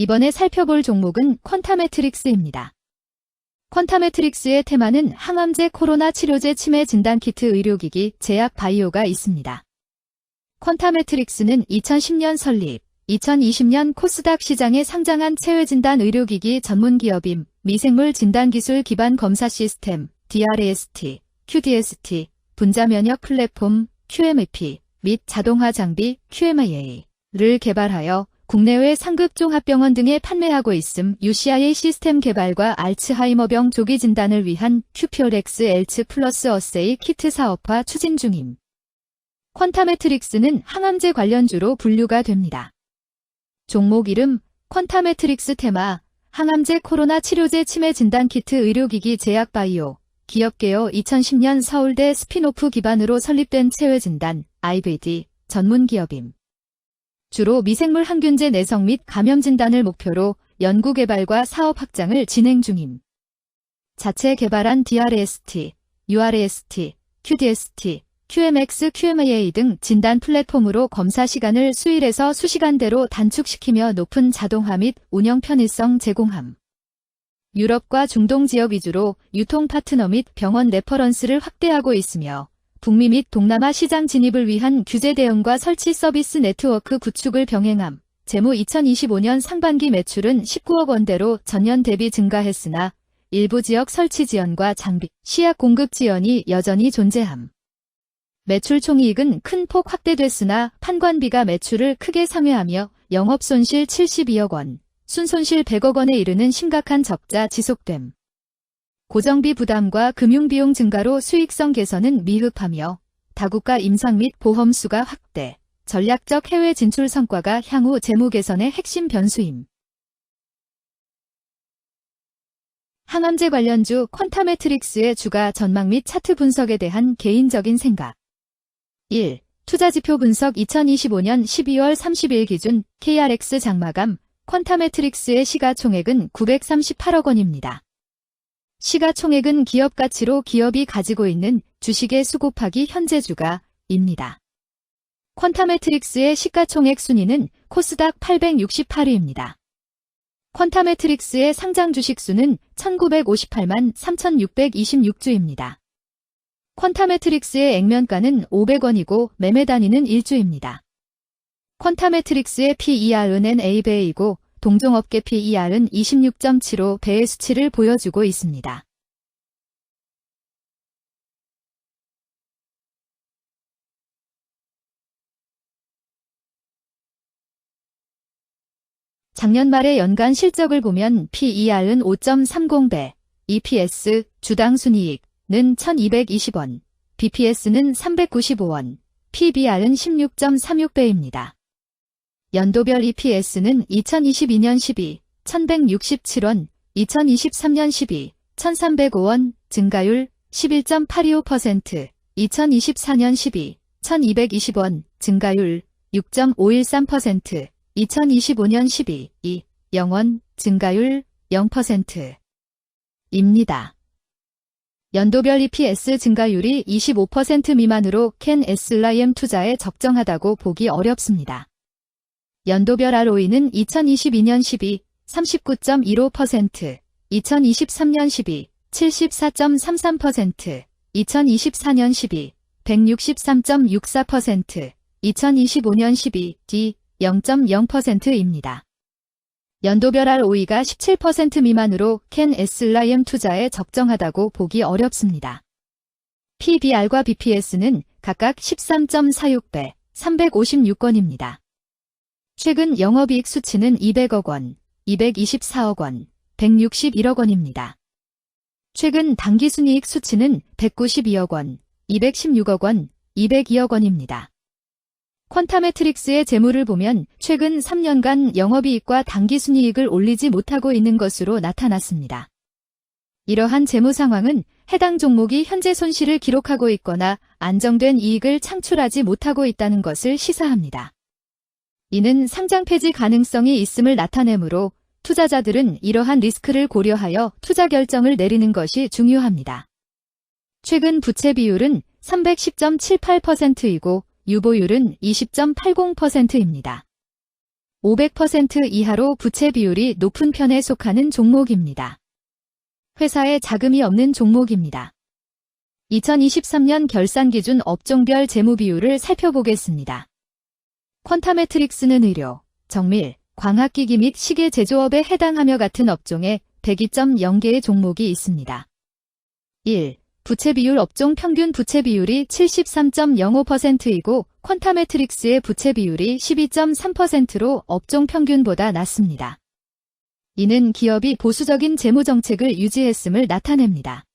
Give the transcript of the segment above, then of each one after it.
이번에 살펴볼 종목은 퀀타매트릭스입니다. 퀀타매트릭스의 테마는 항암제, 코로나 치료제, 치매 진단키트, 의료기기, 제약, 바이오가 있습니다. 퀀타매트릭스는 2010년 설립, 2020년 코스닥 시장에 상장한 체외진단 의료기기 전문기업임, 미생물 진단기술 기반 검사 시스템, DRAST, QDST, 분자면역 플랫폼, QMAP 및 자동화 장비, QMIA를 개발하여 국내외 상급 종합병원 등에 판매하고 있음. UCIA 시스템 개발과 알츠하이머병 조기 진단을 위한 큐퓨어렉스 엘츠 플러스 어세이 키트 사업화 추진 중임. 퀀타매트릭스는 항암제 관련주로 분류가 됩니다. 종목 이름, 퀀타매트릭스 테마, 항암제, 코로나 치료제, 치매 진단키트, 의료기기, 제약, 바이오. 기업개요 2010년 서울대 스핀오프 기반으로 설립된 체외진단, IVD, 전문기업임. 주로 미생물 항균제 내성 및 감염 진단을 목표로 연구개발과 사업 확장을 진행 중임. 자체 개발한 DRAST, URAST, QDST, QMX, QMIA 등 진단 플랫폼으로 검사 시간을 수일에서 수시간대로 단축시키며 높은 자동화 및 운영 편의성 제공함. 유럽과 중동 지역 위주로 유통 파트너 및 병원 레퍼런스를 확대하고 있으며 북미 및 동남아 시장 진입을 위한 규제 대응과 설치 서비스 네트워크 구축을 병행함. 재무 2025년 상반기 매출은 19억 원대로 전년 대비 증가했으나 일부 지역 설치 지연과 장비, 시약 공급 지연이 여전히 존재함. 매출 총이익은 큰 폭 확대됐으나 판관비가 매출을 크게 상회하며 영업손실 72억 원, 순손실 100억 원에 이르는 심각한 적자 지속됨. 고정비 부담과 금융비용 증가로 수익성 개선은 미흡하며 다국가 임상 및 보험 수가 확대, 전략적 해외 진출 성과가 향후 재무 개선의 핵심 변수임. 항암제 관련주 퀀타매트릭스의 주가 전망 및 차트 분석에 대한 개인적인 생각. 1. 투자지표 분석 2025년 12월 30일 기준 KRX 장마감 퀀타매트릭스의 시가총액은 938억 원입니다. 시가총액은 기업 가치로 기업이 가지고 있는 주식의 수 곱하기 현재 주가입니다. 퀀타매트릭스의 시가총액 순위는 코스닥 868위입니다. 퀀타매트릭스의 상장 주식 수는 1958만 3626주입니다. 퀀타매트릭스의 액면가는 500원이고 매매 단위는 1주입니다. 퀀타매트릭스의 PER은 NA배이고 동종업계 PER은 26.75배의 수치를 보여주고 있습니다. 작년 말의 연간 실적을 보면 PER은 5.30배, EPS, 주당 순이익은 1220원, BPS는 395원, PBR은 16.36배입니다. 연도별 EPS는 2022년 12, 1167원, 2023년 12, 1305원, 증가율 11.825%, 2024년 12, 1220원, 증가율 6.513%, 2025년 12, 0원, 증가율 0%입니다. 연도별 EPS 증가율이 25% 미만으로 캔 SLIM 투자에 적정하다고 보기 어렵습니다. 연도별 ROE는 2022년 12, 39.15%, 2023년 12, 74.33%, 2024년 12, 163.64%, 2025년 12, D 0.0%입니다. 연도별 ROE가 17% 미만으로 캔 SLIM 투자에 적정하다고 보기 어렵습니다. PBR과 BPS는 각각 13.46배, 356건입니다. 최근 영업이익 수치는 200억 원, 224억 원, 161억 원입니다. 최근 당기순이익 수치는 192억 원, 216억 원, 202억 원입니다. 퀀타매트릭스의 재무를 보면 최근 3년간 영업이익과 당기순이익을 올리지 못하고 있는 것으로 나타났습니다. 이러한 재무 상황은 해당 종목이 현재 손실을 기록하고 있거나 안정된 이익을 창출하지 못하고 있다는 것을 시사합니다. 이는 상장 폐지 가능성이 있음을 나타내므로 투자자들은 이러한 리스크를 고려하여 투자 결정을 내리는 것이 중요합니다. 최근 부채 비율은 310.78%이고 유보율은 20.80%입니다. 500% 이하로 부채 비율이 높은 편에 속하는 종목입니다. 회사에 자금이 없는 종목입니다. 2023년 결산 기준 업종별 재무 비율을 살펴보겠습니다. 퀀타메트릭스는 의료, 정밀, 광학기기 및 시계 제조업에 해당하며 같은 업종에 102.0개의 종목이 있습니다. 1. 부채 비율 업종 평균 부채 비율이 73.05%이고 퀀타메트릭스의 부채 비율이 12.3%로 업종 평균보다 낮습니다. 이는 기업이 보수적인 재무 정책을 유지했음을 나타냅니다.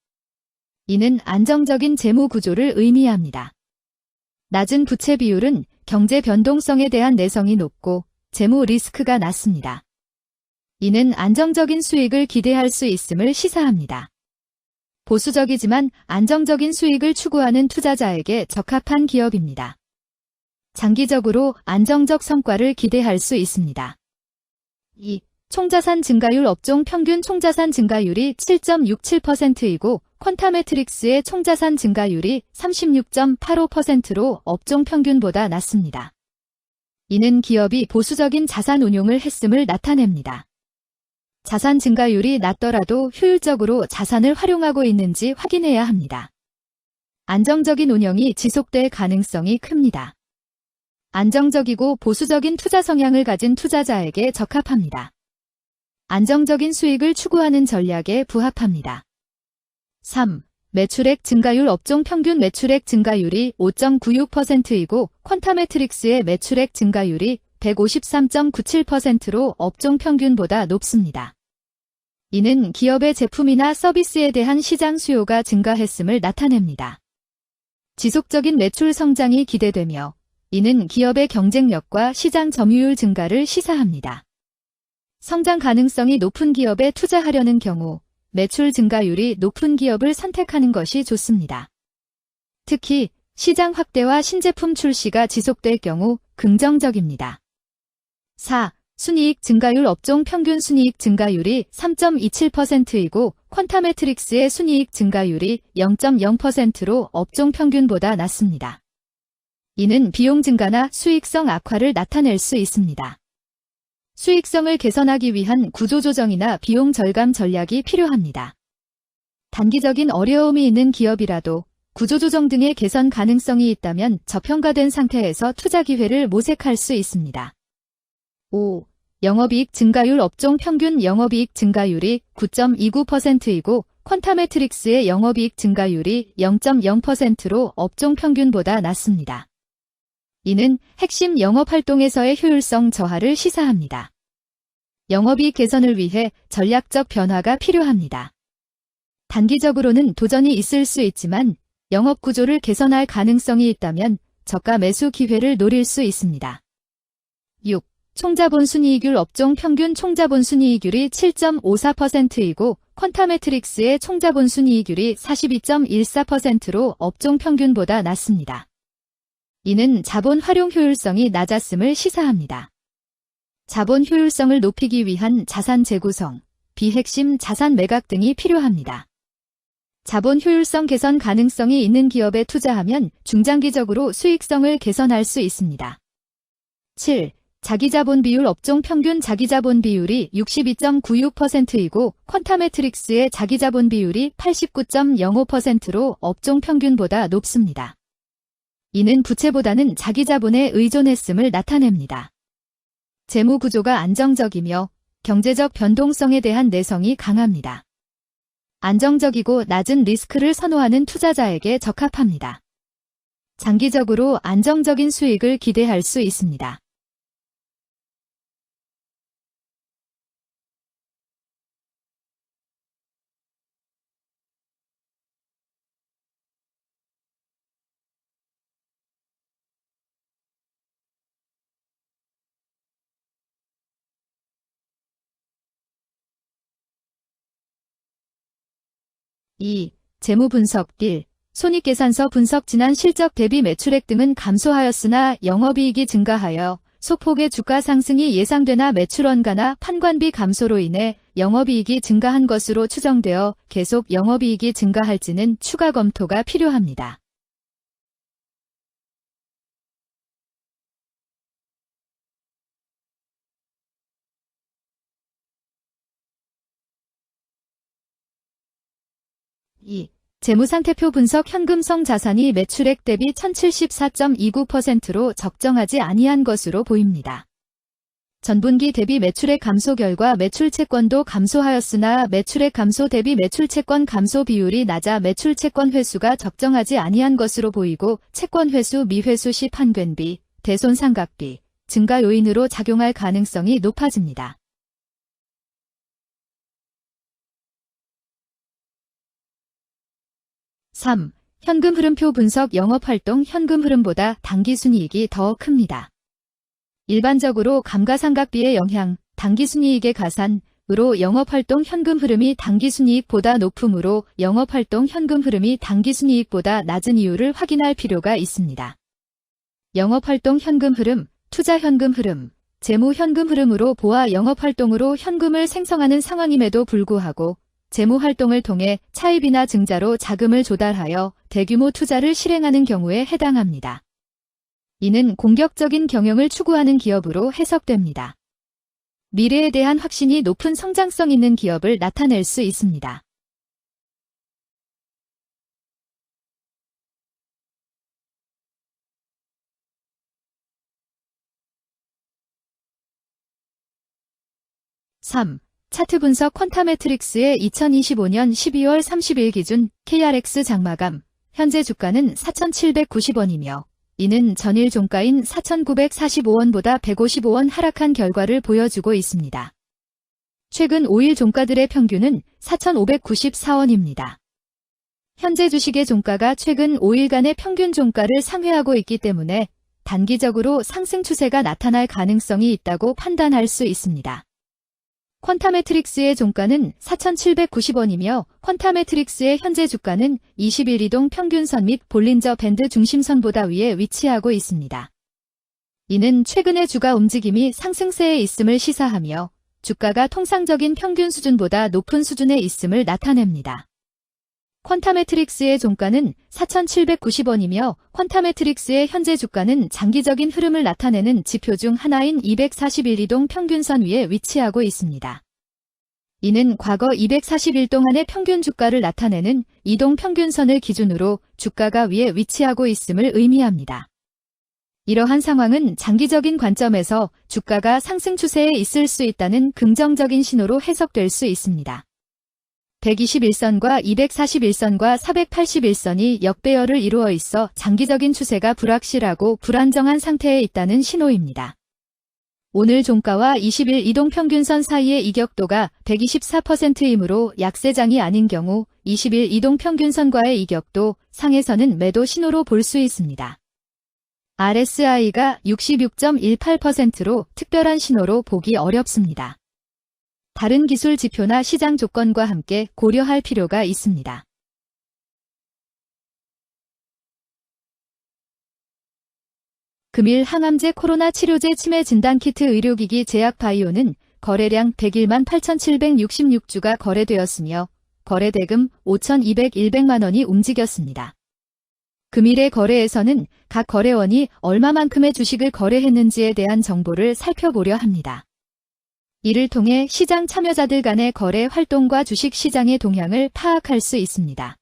이는 안정적인 재무 구조를 의미합니다. 낮은 부채 비율은 경제 변동성에 대한 내성이 높고 재무 리스크가 낮습니다. 이는 안정적인 수익을 기대할 수 있음을 시사합니다. 보수적이지만 안정적인 수익을 추구하는 투자자에게 적합한 기업입니다. 장기적으로 안정적 성과를 기대할 수 있습니다. 2. 총자산 증가율 업종 평균 총자산 증가율이 7.67%이고 퀀타메트릭스의 총자산 증가율이 36.85%로 업종 평균보다 낮습니다. 이는 기업이 보수적인 자산 운용을 했음을 나타냅니다. 자산 증가율이 낮더라도 효율적으로 자산을 활용하고 있는지 확인해야 합니다. 안정적인 운영이 지속될 가능성이 큽니다. 안정적이고 보수적인 투자 성향을 가진 투자자에게 적합합니다. 안정적인 수익을 추구하는 전략에 부합합니다. 3. 매출액 증가율 업종 평균 매출액 증가율이 5.96%이고 퀀타메트릭스의 매출액 증가율이 153.97%로 업종 평균보다 높습니다. 이는 기업의 제품이나 서비스에 대한 시장 수요가 증가했음을 나타냅니다. 지속적인 매출 성장이 기대되며 이는 기업의 경쟁력과 시장 점유율 증가를 시사합니다. 성장 가능성이 높은 기업에 투자하려는 경우 매출 증가율이 높은 기업을 선택하는 것이 좋습니다. 특히 시장 확대와 신제품 출시가 지속될 경우 긍정적입니다. 4. 순이익 증가율 업종 평균 순이익 증가율이 3.27%이고 퀀타메트릭스의 순이익 증가율이 0.0%로 업종 평균보다 낮습니다. 이는 비용 증가나 수익성 악화를 나타낼 수 있습니다. 수익성을 개선하기 위한 구조조정이나 비용 절감 전략이 필요합니다. 단기적인 어려움이 있는 기업이라도 구조조정 등의 개선 가능성이 있다면 저평가된 상태에서 투자 기회를 모색할 수 있습니다. 5. 영업이익 증가율 업종 평균 영업이익 증가율이 9.29%이고 퀀타메트릭스의 영업이익 증가율이 0.0%로 업종 평균보다 낮습니다. 이는 핵심 영업활동에서의 효율성 저하를 시사합니다. 영업이익 개선을 위해 전략적 변화가 필요합니다. 단기적으로는 도전이 있을 수 있지만 영업구조를 개선할 가능성이 있다면 저가 매수 기회를 노릴 수 있습니다. 6. 총자본 순이익률 업종 평균 총자본 순이익률이 7.54%이고 퀀타메트릭스의 총자본 순이익률이 42.14%로 업종 평균보다 낮습니다. 이는 자본 활용 효율성이 낮았음을 시사합니다. 자본 효율성을 높이기 위한 자산 재구성, 비핵심 자산 매각 등이 필요합니다. 자본 효율성 개선 가능성이 있는 기업에 투자하면 중장기적으로 수익성을 개선할 수 있습니다. 7. 자기자본 비율 업종 평균 자기자본 비율이 62.96%이고 퀀타메트릭스의 자기자본 비율이 89.05%로 업종 평균보다 높습니다. 이는 부채보다는 자기자본에 의존했음을 나타냅니다. 재무 구조가 안정적이며 경제적 변동성에 대한 내성이 강합니다. 안정적이고 낮은 리스크를 선호하는 투자자에게 적합합니다. 장기적으로 안정적인 수익을 기대할 수 있습니다. (2) 재무 분석 1. 손익계산서 분석 지난 실적 대비 매출액 등은 감소하였으나 영업이익이 증가하여 소폭의 주가 상승이 예상되나 매출 원가나 판관비 감소로 인해 영업이익이 증가한 것으로 추정되어 계속 영업이익이 증가할지는 추가 검토가 필요합니다. 2. 재무상태표 분석 현금성 자산이 매출액 대비 1074.29%로 적정하지 아니한 것으로 보입니다. 전분기 대비 매출액 감소 결과 매출채권도 감소하였으나 매출액 감소 대비 매출채권 감소 비율이 낮아 매출채권 회수가 적정하지 아니한 것으로 보이고 채권 회수 미회수 시 판권비, 대손상각비 증가 요인으로 작용할 가능성이 높아집니다. 3. 현금 흐름표 분석 영업활동 현금 흐름보다 당기순이익이 더 큽니다. 일반적으로 감가상각비의 영향, 당기순이익의 가산으로 영업활동 현금 흐름이 당기순이익보다 높으므로 영업활동 현금 흐름이 당기순이익보다 낮은 이유를 확인할 필요가 있습니다. 영업활동 현금 흐름, 투자 현금 흐름, 재무 현금 흐름으로 보아 영업활동으로 현금을 생성하는 상황임에도 불구하고 재무활동을 통해 차입이나 증자로 자금을 조달하여 대규모 투자를 실행하는 경우에 해당합니다. 이는 공격적인 경영을 추구하는 기업으로 해석됩니다. 미래에 대한 확신이 높은 성장성 있는 기업을 나타낼 수 있습니다. (3) 차트 분석 퀀타매트릭스의 2025년 12월 30일 기준 KRX 장마감, 현재 주가는 4,790원이며 이는 전일 종가인 4,945원보다 155원 하락한 결과를 보여주고 있습니다. 최근 5일 종가들의 평균은 4,594원입니다. 현재 주식의 종가가 최근 5일간의 평균 종가를 상회하고 있기 때문에 단기적으로 상승 추세가 나타날 가능성이 있다고 판단할 수 있습니다. 퀀타매트릭스의 종가는 4,790원이며 퀀타매트릭스의 현재 주가는 20일 이동 평균선 및 볼린저 밴드 중심선보다 위에 위치하고 있습니다. 이는 최근의 주가 움직임이 상승세에 있음을 시사하며 주가가 통상적인 평균 수준보다 높은 수준에 있음을 나타냅니다. 퀀타매트릭스의 종가는 4,790원이며 퀀타매트릭스의 현재 주가는 장기적인 흐름을 나타내는 지표 중 하나인 241 이동 평균선 위에 위치하고 있습니다. 이는 과거 241 동안의 평균 주가를 나타내는 이동 평균선을 기준으로 주가가 위에 위치하고 있음을 의미합니다. 이러한 상황은 장기적인 관점에서 주가가 상승 추세에 있을 수 있다는 긍정적인 신호로 해석될 수 있습니다. 121선과 241선과 481선이 역배열을 이루어 있어 장기적인 추세가 불확실하고 불안정한 상태에 있다는 신호입니다. 오늘 종가와 20일 이동평균선 사이의 이격도가 124%이므로 약세장이 아닌 경우 20일 이동평균선과의 이격도 상에서는 매도 신호로 볼 수 있습니다. RSI가 66.18%로 특별한 신호로 보기 어렵습니다. 다른 기술 지표나 시장 조건과 함께 고려할 필요가 있습니다. 금일 항암제 코로나 치료제 치매 진단키트 의료기기 제약바이오는 거래량 101만 8,766주가 거래되었으며 거래대금 5,201백만 원이 움직였습니다. 금일의 거래에서는 각 거래원이 얼마만큼의 주식을 거래했는지에 대한 정보를 살펴보려 합니다. 이를 통해 시장 참여자들 간의 거래 활동과 주식 시장의 동향을 파악할 수 있습니다.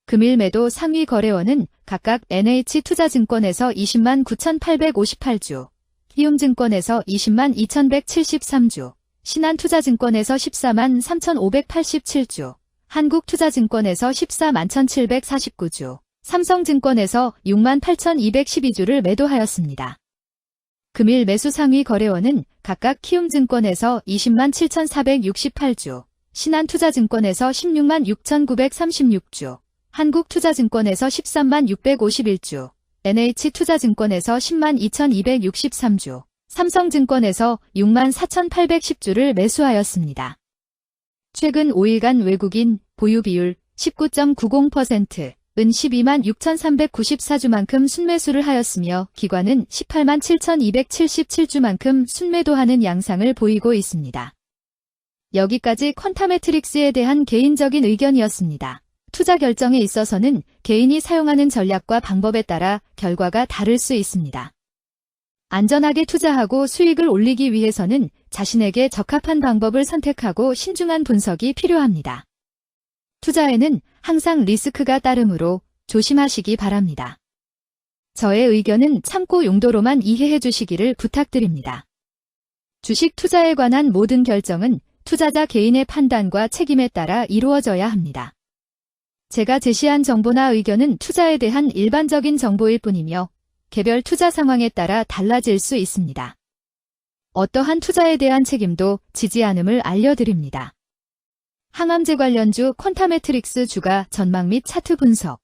금일 매도 상위 거래원은 각각 NH투자증권에서 20만 9,858주, 키움증권에서 20만 2,173주, 신한투자증권에서 14만 3,587주, 한국투자증권에서 14만 1,749주, 삼성증권에서 6만 8,212주를 매도하였습니다. 금일 매수 상위 거래원은 각각 키움증권에서 20만 7,468주, 신한투자증권에서 16만 6,936주, 한국투자증권에서 13만 651주, NH투자증권에서 10만 2,263주, 삼성증권에서 6만 4,810주를 매수하였습니다. 최근 5일간 외국인 보유 비율 19.90%, 은 12만 6,394주만큼 순매수를 하였으며 기관은 18만 7,277주만큼 순매도하는 양상을 보이고 있습니다. 여기까지 퀀타매트릭스에 대한 개인적인 의견이었습니다. 투자 결정에 있어서는 개인이 사용하는 전략과 방법에 따라 결과가 다를 수 있습니다. 안전하게 투자하고 수익을 올리기 위해서는 자신에게 적합한 방법을 선택하고 신중한 분석이 필요합니다. 투자에는 항상 리스크가 따르므로 조심하시기 바랍니다. 저의 의견은 참고 용도로만 이해해 주시기를 부탁드립니다. 주식 투자에 관한 모든 결정은 투자자 개인의 판단과 책임에 따라 이루어져야 합니다. 제가 제시한 정보나 의견은 투자에 대한 일반적인 정보일 뿐이며 개별 투자 상황에 따라 달라질 수 있습니다. 어떠한 투자에 대한 책임도 지지 않음을 알려드립니다. 항암제 관련주 퀀타매트릭스 주가 전망 및 차트 분석